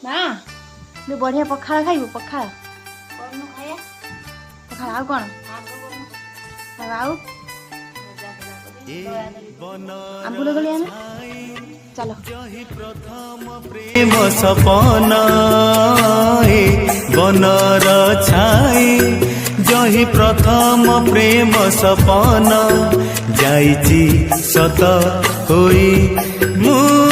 ନା ତୁ ବଢିଆ ପଖାଳ ଖାଇବୁ ପଖାଳ ପଖାଳ ଆଉ କଣ ଆଉ ଆମ୍ବୁଲ ଗଳି ଆମେ ଚାଲ ପ୍ରେମ ସପନ ବନର ଛାଇ ଜହି ପ୍ରଥମ ପ୍ରେମ ସପନ ଯାଇଛି ସତ ହୋଇ ମୁଁ